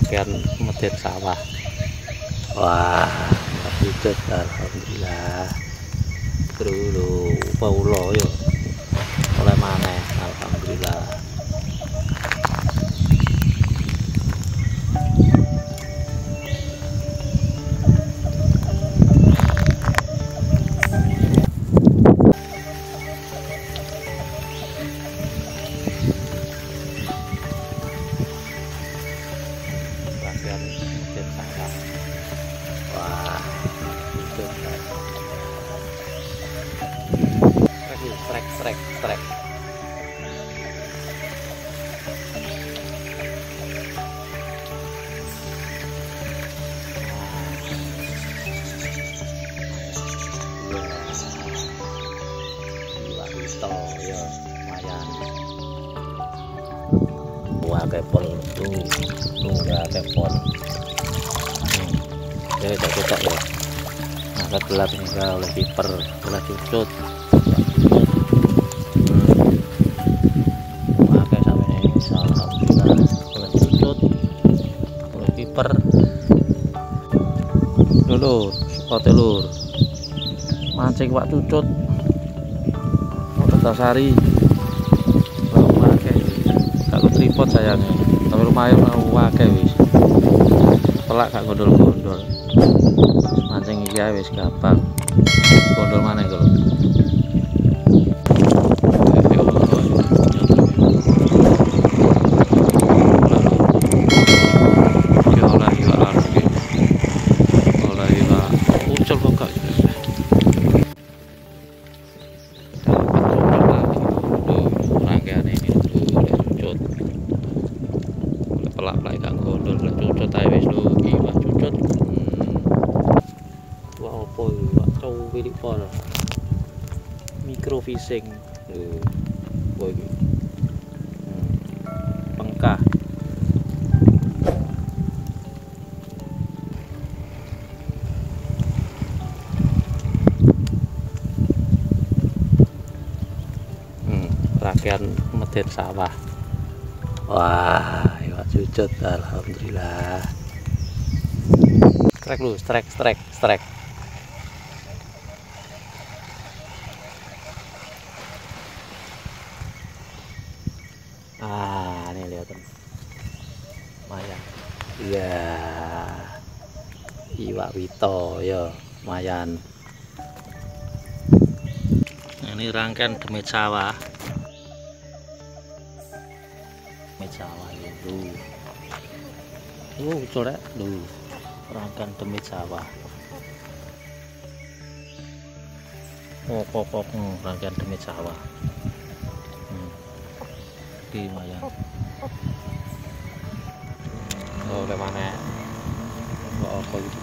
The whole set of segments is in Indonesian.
rangkaian medit sawah. Wah, wujud alhamdulillah. Dulu paulo yo oleh maneh alhamdulillah. Rangkaian medit sawah. Wah, wujud strek. Iwak wito ya lumayan. Wah kepol tuh ya kepol. Jadi cocok ya. Nah, gelap ini oleh kiper, oleh cucut. Lur, spote lur. Mancing wak cucut. Kertasari. Akeh. Kalau tripod sayangnya. Tapi lumayan akeh wis. Pelak gak gondol-gondol. Mancing iki wis gampang. Gondol mana iku lho? Pelak-pelak gak gondol lah cucut ae wis lho iwak cucut. Wah opo iwak cow wilik pol. Micro fishing. Wah iki. Pengkah. Rangkaian medit sawah. Wah, iwak cucut alhamdulillah. Strek lu, strek. Ah, ini lihat lumayan. Iya, iwak wito ya lumayan. Nah, ini rangkaian demit sawah. Sawah itu colek dulu rangkaian demit sawah. Pokok rangkaian demit sawah. Lumayan. Oleh mana apa gitu.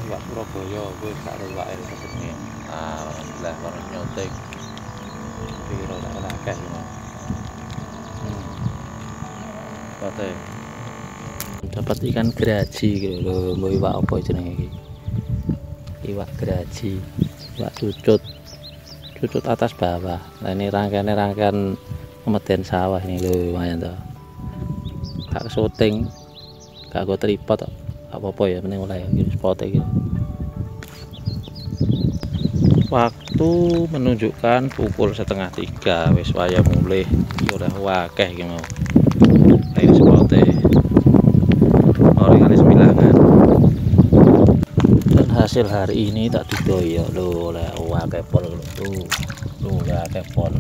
Iwak Surabaya wis gak ada iwak air kesini. Alhamdulillah baru nyotek. Piro tak akeh iki. Dapat ikan geraji gitu lho, mbok iwak apa jenenge iki? Iwak geraji, iwak cucut. Cucut atas bawah. Nah ini rangkaian medit sawah ini lho, lumayan to. Gak syuting, gak go tripod apa-apa ya, penting oleh spot iki. Waktu menunjukkan pukul 2:30 wis waya mulih udah wakeh iki mau. Nah ini spote kali 9-an. Dan hasil hari ini tak didoyo lho oleh wakeh pol tuh wakeh pol.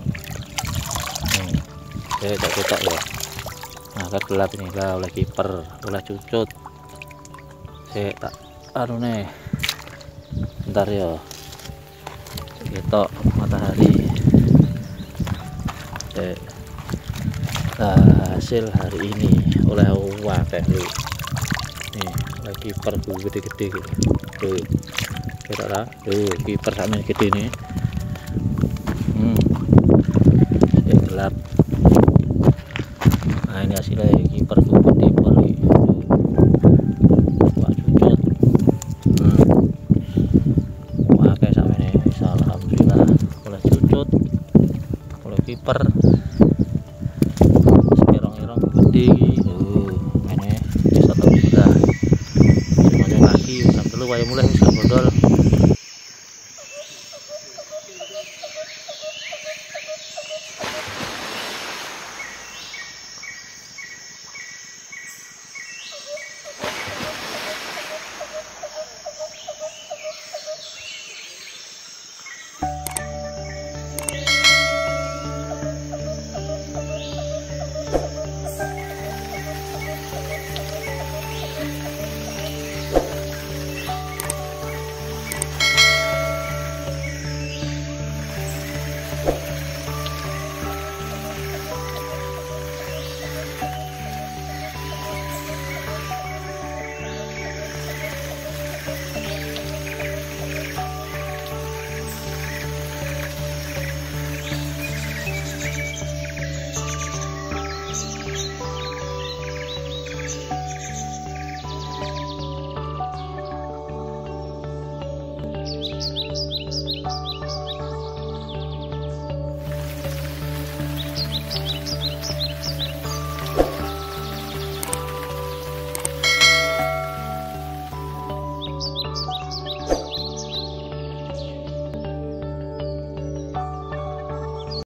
Oke tak cetak ya. Nah kan gelap ini lah oleh kiper, oleh cucut. Tak anu nih. Bentar ya. Ketok matahari. Hasil hari ini oleh wakeh lu. Nih, lagi kiper gede-gede gitu. Tuh. Kita lah, tuh kiper sana gede nih. Gelap. Nah, ini hasilnya kiper gede poli. Wah, cucut. Wakeh sampe nih, alhamdulillah. Oleh cucut. Oleh kiper wae mulai wis gak gondol.